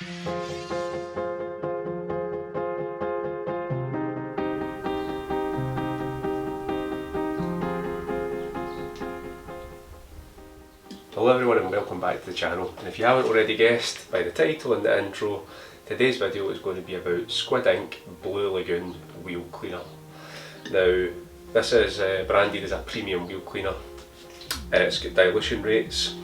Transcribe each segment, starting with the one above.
Hello everyone and welcome back to the channel, and if you haven't already guessed by the title and the intro, today's video is going to be about Squid Ink Blue Lagoon wheel cleaner. Now this is branded as a premium wheel cleaner and it's got dilution rates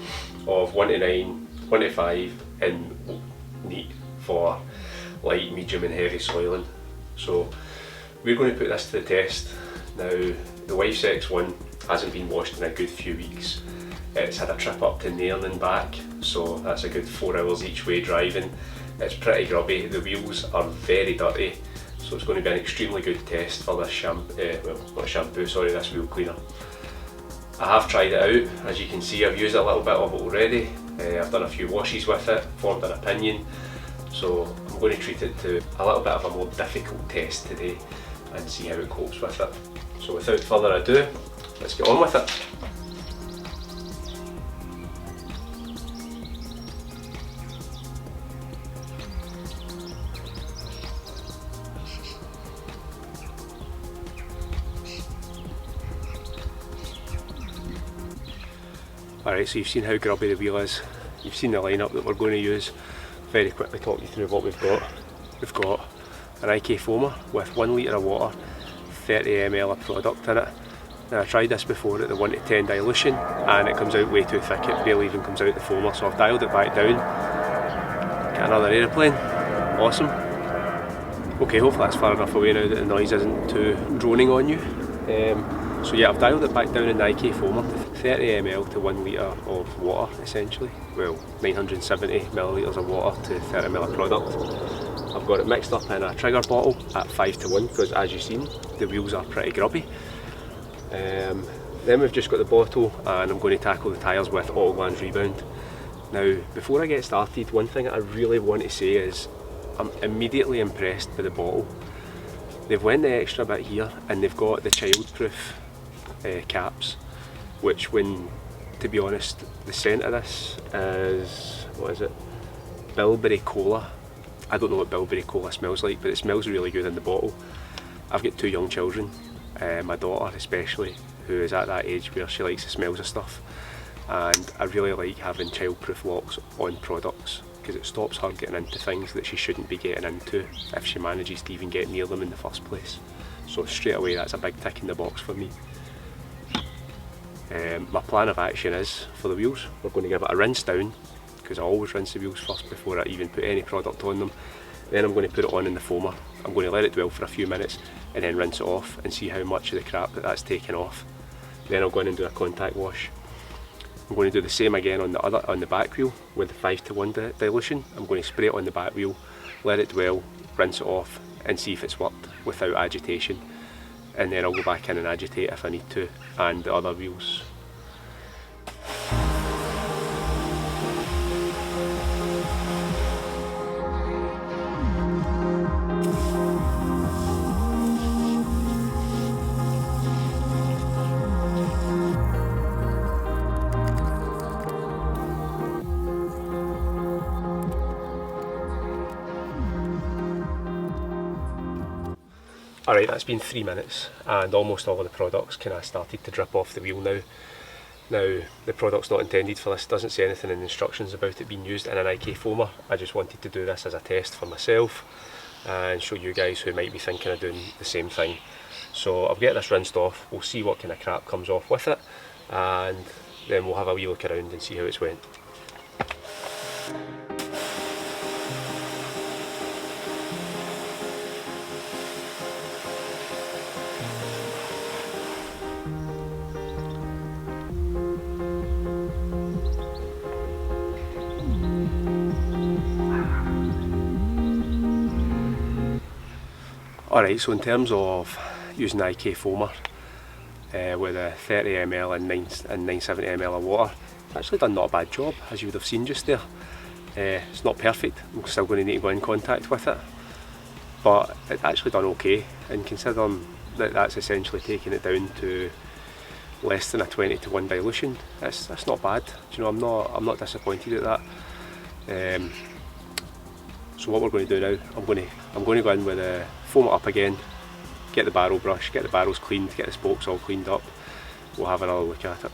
of 1 to 9, 1 to 5 and neat for light, medium and heavy soiling. So we're going to put this to the test. Now the wife's X1 hasn't been washed in a good few weeks. It's had a trip up to Nairn and back, so that's a good 4 hours each way driving. It's pretty grubby, the wheels are very dirty, so it's going to be an extremely good test for this this wheel cleaner. I have tried it out. As you can see, I've used a little bit of it already. I've done a few washes with it, formed an opinion, so I'm going to treat it to a little bit of a more difficult test today and see how it copes with it. So without further ado, let's get on with it. Alright, so you've seen how grubby the wheel is, you've seen the lineup that we're going to use. Very quickly talk you through what we've got. We've got an IK foamer with 1 litre of water, 30 ml of product in it. Now I tried this before at the 1 to 10 dilution and it comes out way too thick, it barely even comes out the foamer, so I've dialed it back down. Got another aeroplane, awesome. Okay, hopefully that's far enough away now that the noise isn't too droning on you. So yeah, I've dialed it back down in the IK foamer to 30 ml to 1 litre of water essentially. Well, 970 millilitres of water to 30 ml of product. I've got it mixed up in a trigger bottle at 5 to 1 because as you've seen, the wheels are pretty grubby. Then we've just got the bottle and I'm going to tackle the tyres with Auto Glands Rebound. Now, before I get started, one thing I really want to say is I'm immediately impressed by the bottle. They've went the extra bit here and they've got the child-proof caps, which to be honest, the scent of this is, what is it? Bilberry Cola. I don't know what Bilberry Cola smells like, but it smells really good in the bottle. I've got 2 young children, my daughter especially, who is at that age where she likes the smells of stuff, and I really like having child-proof locks on products because it stops her getting into things that she shouldn't be getting into if she manages to even get near them in the first place. So straight away that's a big tick in the box for me. My plan of action is, for the wheels, we're going to give it a rinse down, because I always rinse the wheels first before I even put any product on them. Then I'm going to put it on in the foamer. I'm going to let it dwell for a few minutes and then rinse it off and see how much of the crap that's taken off. Then I'll go in and do a contact wash. I'm going to do the same again on the back wheel with the 5 to 1 dilution. I'm going to spray it on the back wheel, let it dwell, rinse it off and see if it's worked without agitation. And then I'll go back in and agitate if I need to, and the other wheels. Alright, that's been 3 minutes and almost all of the products kind of started to drip off the wheel now. Now, the product's not intended for this, doesn't say anything in the instructions about it being used in an IK foamer. I just wanted to do this as a test for myself and show you guys who might be thinking of doing the same thing. So I'll get this rinsed off, we'll see what kind of crap comes off with it, and then we'll have a wee look around and see how it's went. Alright, so in terms of using the IK foamer with a 30 ml and 970 ml of water, it's actually done not a bad job, as you would have seen just there. It's not perfect, I'm still going to need to go in contact with it, but it's actually done okay, and considering that that's essentially taking it down to less than a 20 to 1 dilution, that's not bad. Do you know, I'm not disappointed at that. So what we're going to do now, I'm going to go in with a foam it up again, get the barrel brush, get the barrels cleaned, get the spokes all cleaned up. We'll have another look at it.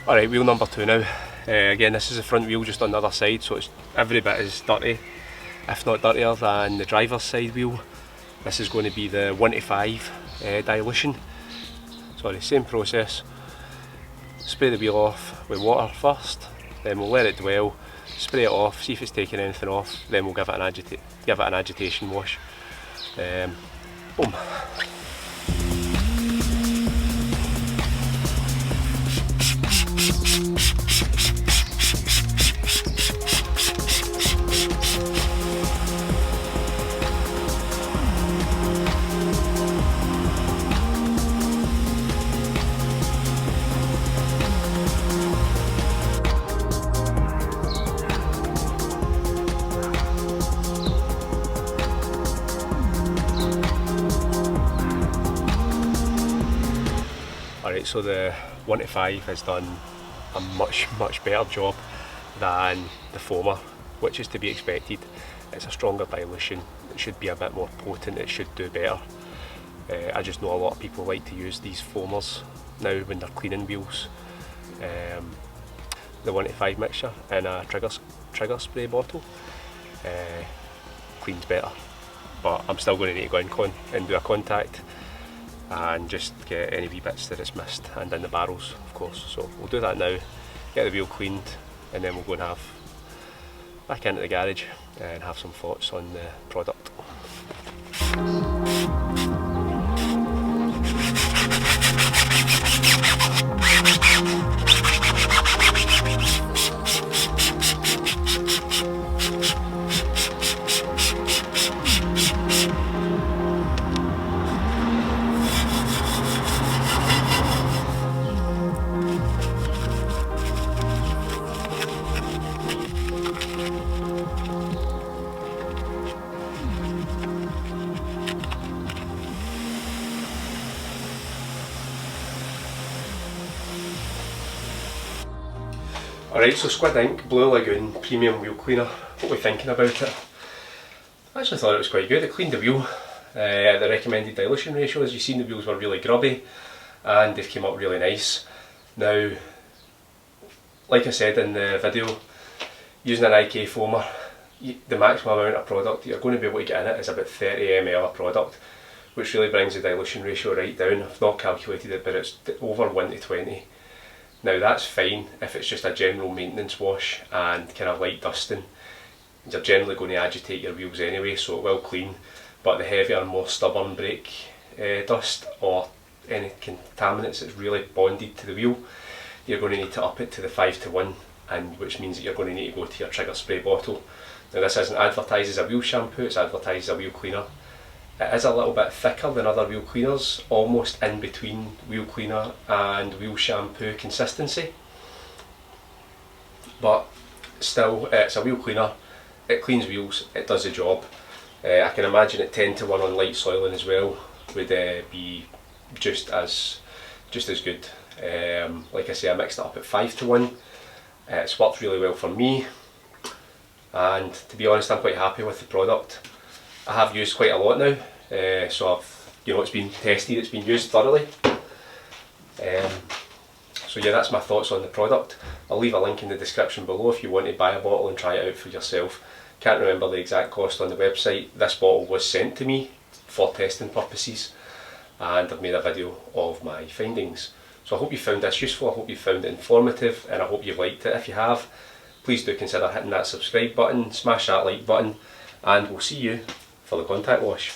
Alright, wheel number 2 now. Again, this is the front wheel just on the other side, so it's every bit as dirty, if not dirtier than the driver's side wheel. This is going to be the 1 to 5 dilution. Sorry, same process. Spray the wheel off with water first, then we'll let it dwell, spray it off, see if it's taking anything off, then we'll give it an agitation wash. Boom. Alright, so the 1 to 5 has done a much better job than the foamer, which is to be expected. It's a stronger dilution, it should be a bit more potent, it should do better. I just know a lot of people like to use these foamers now when they're cleaning wheels. The 1 to 5 mixture in a trigger spray bottle cleans better, but I'm still going to need to go in and do a contact and just get any wee bits that it's missed, and in the barrels of course. So we'll do that now, get the wheel cleaned, and then we'll go and have back into the garage and have some thoughts on the product. Alright, so Squid Ink Blue Lagoon Premium Wheel Cleaner. What are we thinking about it? I actually thought it was quite good. It cleaned the wheel at the recommended dilution ratio. As you've seen, the wheels were really grubby and they've came up really nice. Now, like I said in the video, using an IK foamer, the maximum amount of product you're going to be able to get in it is about 30 ml of product, which really brings the dilution ratio right down. I've not calculated it, but it's over 1 to 20. Now that's fine if it's just a general maintenance wash and kind of light dusting. You're generally going to agitate your wheels anyway, so it will clean, but the heavier, more stubborn brake dust or any contaminants that's really bonded to the wheel, you're going to need to up it to the 5 to 1, and which means that you're going to need to go to your trigger spray bottle. Now this isn't advertised as a wheel shampoo, it's advertised as a wheel cleaner. It is a little bit thicker than other wheel cleaners, almost in between wheel cleaner and wheel shampoo consistency. But still, it's a wheel cleaner, it cleans wheels, it does the job. I can imagine it 10 to 1 on light soiling as well would be just as good. Like I say, I mixed it up at 5 to 1. It's worked really well for me, and to be honest, I'm quite happy with the product. I have used quite a lot now, so it's been tested, it's been used thoroughly. So yeah, that's my thoughts on the product. I'll leave a link in the description below if you want to buy a bottle and try it out for yourself. Can't remember the exact cost on the website. This bottle was sent to me for testing purposes, and I've made a video of my findings. So I hope you found this useful, I hope you found it informative, and I hope you've liked it. If you have, please do consider hitting that subscribe button, smash that like button, and we'll see you for the contact wash.